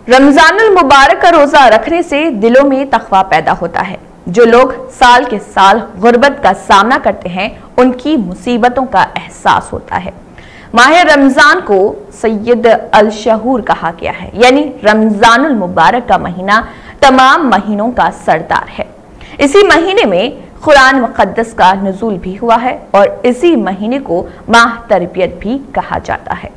رمضان المبارک کا روزہ رکھنے سے دلوں میں تقویٰ پیدا ہوتا ہے۔ جو لوگ سال کے سال غربت کا سامنا کرتے ہیں ان کی مصیبتوں کا احساس ہوتا ہے۔ ماہ رمضان کو سید الشہور کہا گیا ہے، یعنی رمضان المبارک کا مہینہ تمام مہینوں کا سردار ہے۔ اسی مہینے میں قرآن مقدس کا نزول بھی ہوا ہے اور اسی مہینے کو ماہ تربیت بھی کہا جاتا ہے۔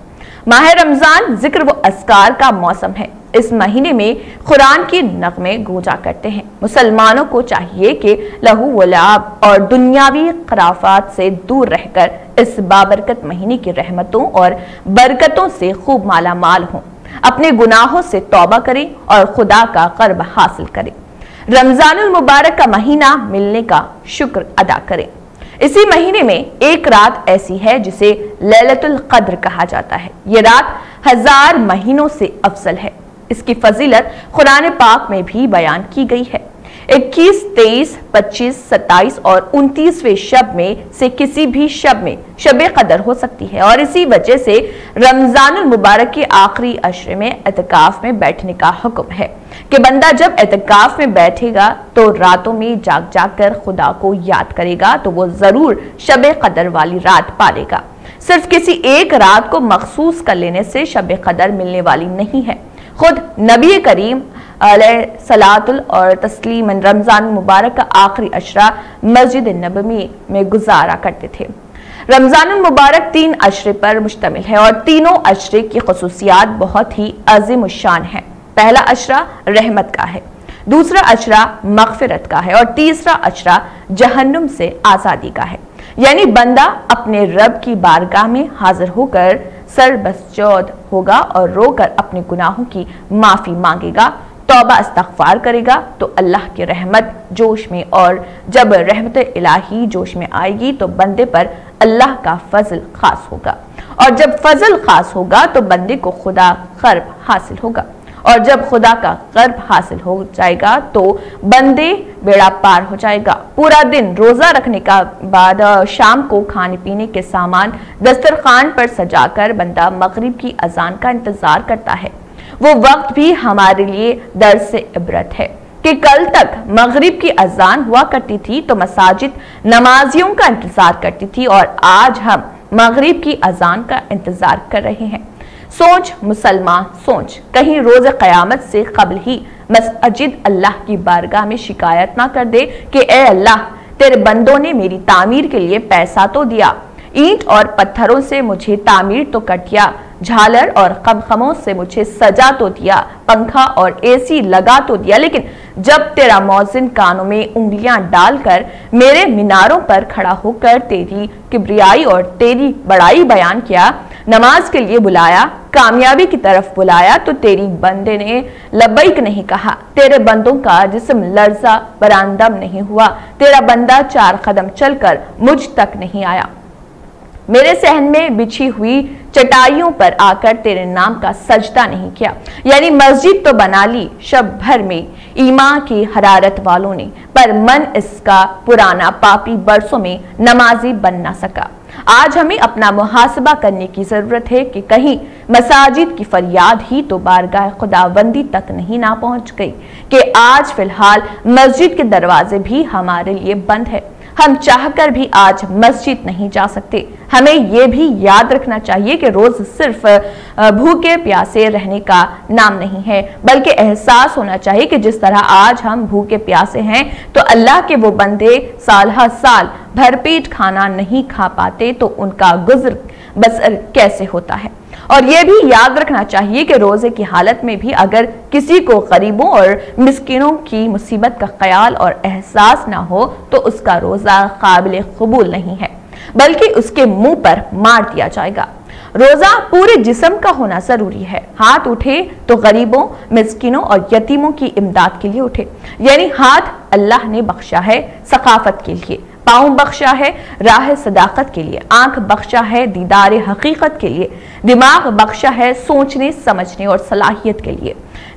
ماہ رمضان ذکر و اذکار کا موسم ہے۔ اس مہینے میں قرآن کے نغمے گونجا کرتے ہیں۔ مسلمانوں کو چاہیے کہ لہو و لعب اور دنیاوی خرافات سے دور رہ کر اس بابرکت مہینے کی رحمتوں اور برکتوں سے خوب مالا مال ہوں، اپنے گناہوں سے توبہ کریں اور خدا کا قرب حاصل کریں، رمضان المبارک کا مہینہ ملنے کا شکر ادا کریں۔ اسی مہینے میں ایک رات ایسی ہے جسے لیلۃ القدر کہا جاتا ہے۔ یہ رات 1000 مہینوں سے افضل ہے۔ اس کی فضیلت قرآن پاک میں بھی بیان کی گئی ہے۔ 21، 23، 25، 27 اور 29ویں شب میں سے کسی بھی شب میں شب قدر ہو سکتی ہے، اور اسی وجہ سے رمضان المبارک کے آخری عشرے میں اعتکاف میں بیٹھنے کا حکم ہے کہ بندہ جب اعتکاف میں بیٹھے گا تو راتوں میں جاگ جاگ کر خدا کو یاد کرے گا تو وہ ضرور شب قدر والی رات پالے گا۔ صرف کسی ایک رات کو مخصوص کر لینے سے شب قدر ملنے والی نہیں ہے۔ خود نبی کریم علیہ الصلاۃ اور تسلیم رمضان مبارک کا آخری عشرہ مسجد نبوی میں گزارا کرتے تھے۔ رمضان المبارک 3 عشرے پر مشتمل ہے اور تینوں عشرے کی خصوصیات بہت ہی عظیم الشان ہیں۔ پہلا عشرہ رحمت کا ہے، دوسرا عشرہ مغفرت کا ہے اور تیسرا عشرہ جہنم سے آزادی کا ہے۔ یعنی بندہ اپنے رب کی بارگاہ میں حاضر ہو کر سر بسجود ہوگا اور رو کر اپنے گناہوں کی معافی مانگے گا، توبہ استغفار کرے گا تو اللہ کی رحمت جوش میں، اور جب رحمت الہی جوش میں آئے گی تو بندے پر اللہ کا فضل خاص ہوگا، اور جب فضل خاص ہوگا تو بندے کو خدا قرب حاصل ہوگا، اور جب خدا کا قرب حاصل ہو جائے گا تو بندے بیڑا پار ہو جائے گا۔ پورا دن روزہ رکھنے کا بعد شام کو کھانے پینے کے سامان دسترخوان پر سجا کر بندہ مغرب کی اذان کا انتظار کرتا ہے۔ وہ وقت بھی ہمارے لیے درس عبرت ہے کہ کل تک مغرب کی اذان ہوا کرتی تھی تو مساجد نمازیوں کا انتظار کرتی تھی، اور آج ہم مغرب کی اذان کا انتظار کر رہے ہیں۔ سوچ مسلمان سوچ، کہیں روز قیامت سے قبل ہی مسجد اللہ کی بارگاہ میں شکایت نہ کر دے کہ اے اللہ، تیرے بندوں نے میری تعمیر کے لیے پیسہ تو دیا، اینٹ اور پتھروں سے مجھے تعمیر تو کر دیا، جھالر اور خمخموں سے مجھے سجا تو دیا، پنکھا اور اے سی لگا تو دیا، لیکن جب تیرا مؤذن کانوں میں انگلیاں ڈال کر میرے میناروں پر کھڑا ہو کر تیری کبریائی اور تیری بڑائی بیان کیا، نماز کے لیے بلایا، کامیابی کی طرف بلایا تو تیری بندے نے لبیک نہیں کہا، تیرے بندوں کا جسم لرزہ براندم نہیں ہوا، تیرا بندہ 4 قدم چل کر مجھ تک نہیں آیا، میرے صحن میں بچھی ہوئی چٹائیوں پر آ کر تیرے نام کا سجدہ نہیں کیا۔ یعنی مسجد تو بنا لی شب بھر میں ایمان کی حرارت والوں نے، پر من اس کا پرانا پاپی برسوں میں نمازی بن نہ سکا۔ آج ہمیں اپنا محاسبہ کرنے کی ضرورت ہے کہ کہیں مساجد کی فریاد ہی تو بارگاہ خداوندی تک نہیں نہ پہنچ گئی کہ آج فی الحال مسجد کے دروازے بھی ہمارے لیے بند ہے، ہم چاہ کر بھی آج مسجد نہیں جا سکتے۔ ہمیں یہ بھی یاد رکھنا چاہیے کہ روز صرف بھوکے پیاسے رہنے کا نام نہیں ہے، بلکہ احساس ہونا چاہیے کہ جس طرح آج ہم بھوکے پیاسے ہیں تو اللہ کے وہ بندے سال ہر سال بھر پیٹ کھانا نہیں کھا پاتے تو ان کا گزر بسر کیسے ہوتا ہے۔ اور یہ بھی یاد رکھنا چاہیے کہ روزے کی حالت میں بھی اگر کسی کو غریبوں اور مسکینوں کی مصیبت کا خیال اور احساس نہ ہو تو اس کا روزہ قابل قبول نہیں ہے، بلکہ اس کے منہ پر مار دیا جائے گا۔ روزہ پورے جسم کا ہونا ضروری ہے۔ ہاتھ اٹھے تو غریبوں، مسکینوں اور یتیموں کی امداد کے لیے اٹھے، یعنی ہاتھ اللہ نے بخشا ہے ثقافت کے لیے، پاؤں بخشا ہے راہ صداقت کے لیے، آنکھ بخشا ہے دیدار حقیقت کے لیے، دماغ بخشا ہے سوچنے سمجھنے اور صلاحیت کے لیے،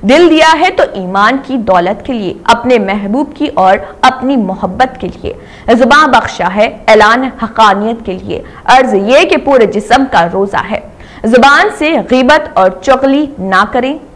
دل دیا ہے تو ایمان کی دولت کے لیے، اپنے محبوب کی اور اپنی محبت کے لیے، زبان بخشا ہے اعلان حقانیت کے لیے، عرض یہ کہ پورے جسم کا روزہ ہے۔ زبان سے غیبت اور چغلی نہ کریں،